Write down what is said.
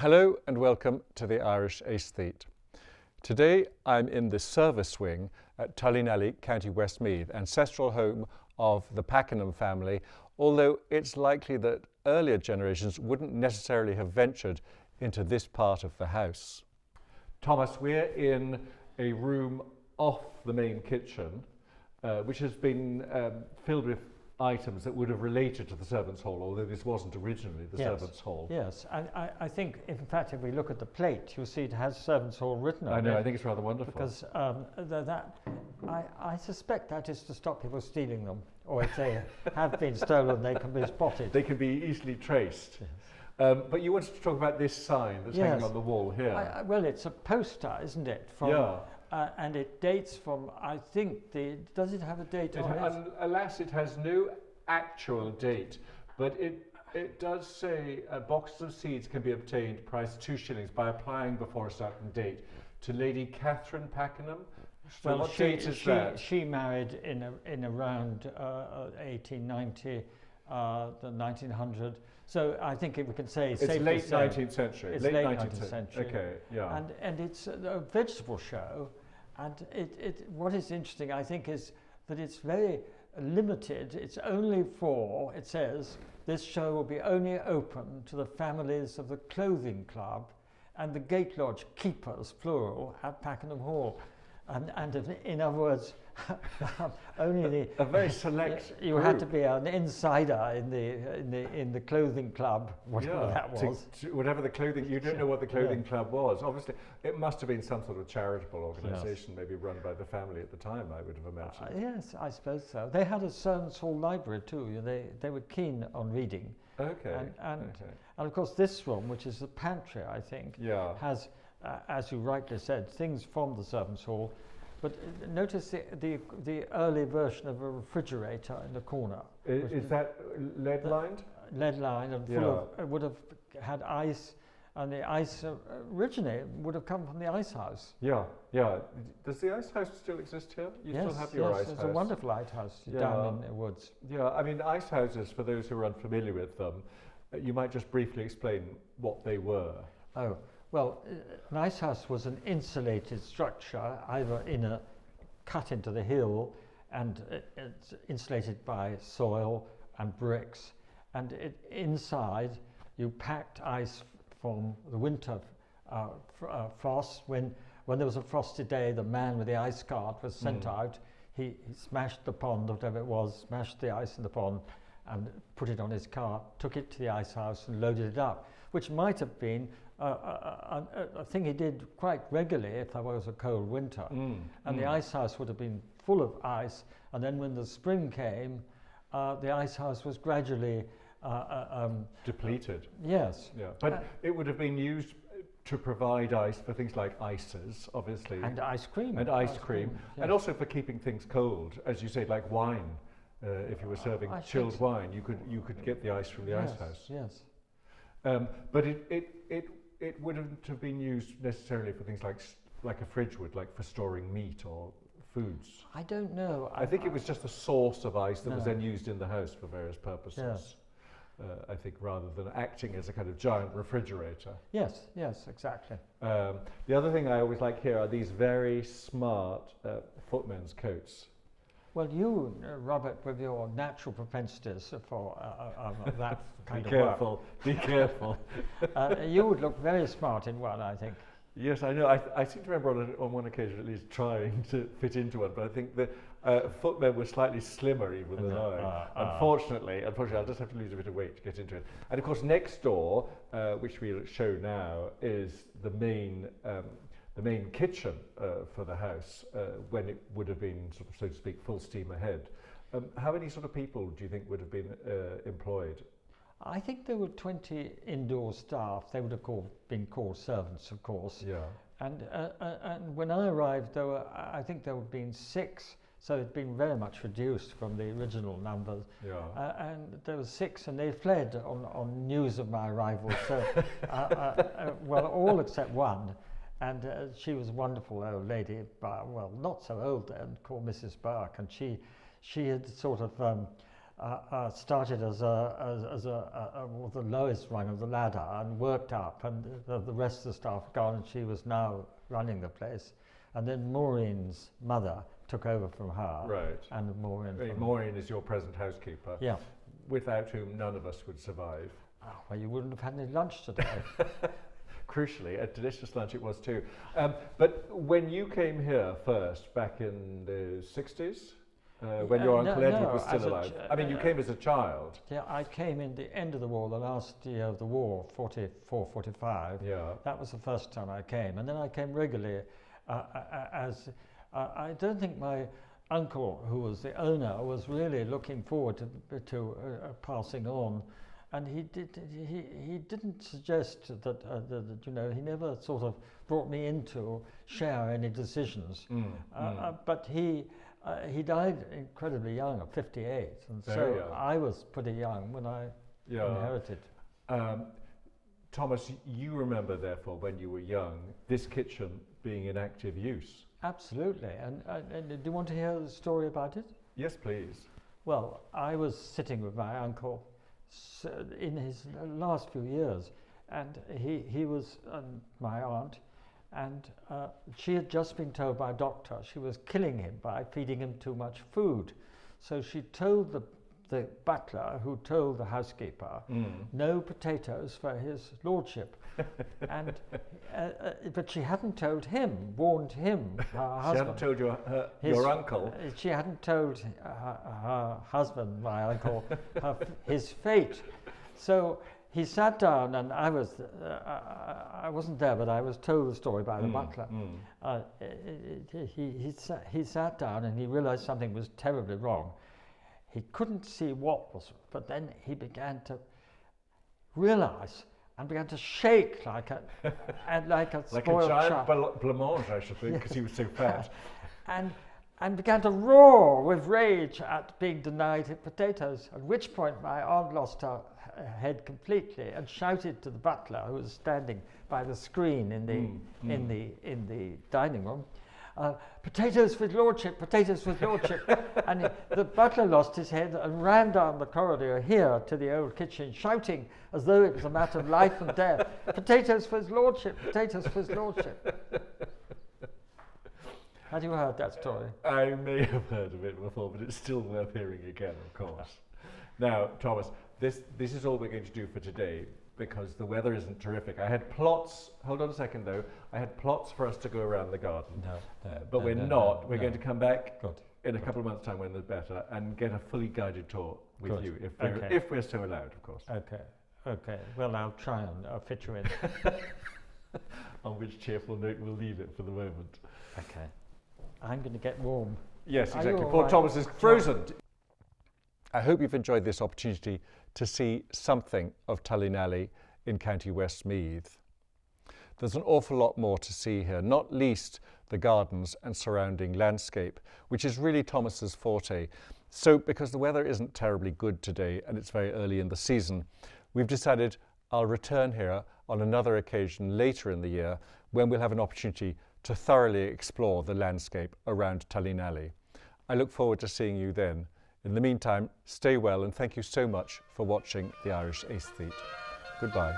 Hello and welcome to the Irish Aesthete. Today I'm in the service wing at Tullynally, County Westmeath, ancestral home of the Pakenham family, although it's likely that earlier generations wouldn't necessarily have ventured into this part of the house. Thomas, we're in a room off the main kitchen, which has been filled with items that would have related to the servants' hall, although this wasn't originally the servants' hall. Yes, and I think, in fact, if we look at the plate, you'll see it has servants' hall written on it. I know, I think it's rather wonderful. Because I suspect that is to stop people stealing them, or if they have been stolen, they can be spotted. They can be easily traced. Yes. But you wanted to talk about this sign that's hanging on the wall here. Well, it's a poster, isn't it? From, and it dates from, I think, does it have a date on it? Alas, it has no actual date, but it does say boxes of seeds can be obtained, price 2 shillings, by applying before a certain date to Lady Catherine Pakenham. So well, what date is that? She married in around 1890, the 1900. So I think we can say it's late 19th century. It's late 19th century. Okay, yeah. And it's a vegetable show, and what is interesting, I think, is that it's very limited. It's only for, it says, this show will be only open to the families of the clothing club and the gate lodge keepers, plural, at Pakenham Hall. And in other words, only a very select you group. had to be an insider in the clothing club, whatever that was. Whatever the clothing, you don't know what the clothing club was. Obviously, it must have been some sort of charitable organisation, maybe run by the family at the time, I would have imagined. Yes, I suppose so. They had a servants' hall library too. They were keen on reading. Okay. And of course, this room, which is the pantry, I think, has, as you rightly said, things from the servants' hall. But notice the early version of a refrigerator in the corner. Is that lead lined? Lead lined and full of, would have had ice, and the ice originally would have come from the ice house. Yeah. Does the ice house still exist here? You still have your ice house? Yes, it's a wonderful lighthouse down in the woods. Yeah, I mean, ice houses, for those who are unfamiliar with them, you might just briefly explain what they were. Oh. Well, an ice house was an insulated structure, either cut into the hill, and it's insulated by soil and bricks. And inside, you packed ice from the winter frost. When there was a frosty day, the man with the ice cart was sent out. He smashed the pond, whatever it was, smashed the ice in the pond, and put it on his cart, took it to the ice house and loaded it up, which might have been a thing he did quite regularly if there was a cold winter. And the ice house would have been full of ice, and then when the spring came, the ice house was gradually depleted. Yes. Yeah, but it would have been used to provide ice for things like ices, obviously. And ice cream. And ice cream. Yes. And also for keeping things cold, as you say, like wine. If you were serving chilled wine, you could get the ice from the ice house. Yes. But it wouldn't have been used necessarily for things like a fridge would, like for storing meat or foods. I don't know. I think it was just a source of ice that was then used in the house for various purposes. Yes. I think rather than acting as a kind of giant refrigerator. Yes, exactly. The other thing I always like here are these very smart footmen's coats. Well, you, Robert, with your natural propensities for that kind of work. Be careful. You would look very smart in one, I think. Yes, I know. I seem to remember on one occasion at least trying to fit into one, but I think the footmen were slightly slimmer even than I. Unfortunately, I'll just have to lose a bit of weight to get into it. And of course, next door, which we'll show now, is the main kitchen for the house when it would have been, sort of, so to speak, full steam ahead. How many sort of people do you think would have been employed? I think there were 20 indoor staff. They would have been called servants, of course. Yeah. And when I arrived, I think there would have been 6. So it had been very much reduced from the original numbers. Yeah. And there were 6, and they fled on news of my arrival. So, well, all except one. And she was a wonderful old lady, but, well, not so old then, called Mrs. Burke. And she had sort of started as well, the lowest rung of the ladder and worked up, and the rest of the staff had gone, and she was now running the place. And then Maureen's mother took over from her. Right. And Maureen is your present housekeeper. Yeah. Without whom none of us would survive. Oh, well, you wouldn't have had any lunch today. Crucially, a delicious lunch it was too. But when you came here first, back in the 60s, when your Uncle Edward was still alive, I mean, you came as a child. Yeah, I came in the end of the war, the last year of the war, 44, 45. Yeah. That was the first time I came. And then I came regularly I don't think my uncle, who was the owner, was really looking forward to passing on. And he didn't suggest that, he never sort of brought me in to share any decisions. But he died incredibly young, at 58, and Very so young. I was pretty young when I inherited. Thomas, you remember, therefore, when you were young, this kitchen being in active use. Absolutely. And do you want to hear the story about it? Yes, please. Well, I was sitting with my uncle in his last few years, and he was my aunt, and she had just been told by a doctor she was killing him by feeding him too much food. So she told the butler, who told the housekeeper, no potatoes for his lordship. And but she hadn't told him, warned him, her husband. She hadn't told your uncle. She hadn't told her husband, my uncle, his fate. So he sat down, and I wasn't there, but I was told the story by the butler. He sat down, and he realized something was terribly wrong. He couldn't see what was, but then he began to realize and began to shake like a spoiled giant child. blancmange, I should think, because he was so fat. and began to roar with rage at being denied his potatoes, at which point my aunt lost her head completely and shouted to the butler, who was standing by the screen in the dining room, potatoes for his lordship, potatoes for his lordship. And the butler lost his head and ran down the corridor here to the old kitchen, shouting as though it was a matter of life and death, potatoes for his lordship, potatoes for his lordship. Had you heard that story? I may have heard of it before, but it's still worth hearing again, of course. Now, Thomas, this is all we're going to do for today, because the weather isn't terrific. I had plots, hold on a second though, I had plots for us to go around the garden. But we're not. We're going to come back in a couple of months' time when they're better and get a fully guided tour with you, if we're so allowed, of course. Okay. Well, I'll try and fit you in. On which cheerful note we'll leave it for the moment. Okay. I'm going to get warm. Yes, exactly. Poor Thomas is frozen. I hope you've enjoyed this opportunity to see something of Tullynally in County Westmeath. There's an awful lot more to see here, not least the gardens and surrounding landscape, which is really Thomas's forte. So because the weather isn't terribly good today and it's very early in the season, we've decided I'll return here on another occasion later in the year when we'll have an opportunity to thoroughly explore the landscape around Tullynally. I look forward to seeing you then. In the meantime, stay well, and thank you so much for watching the Irish Aesthete. Goodbye.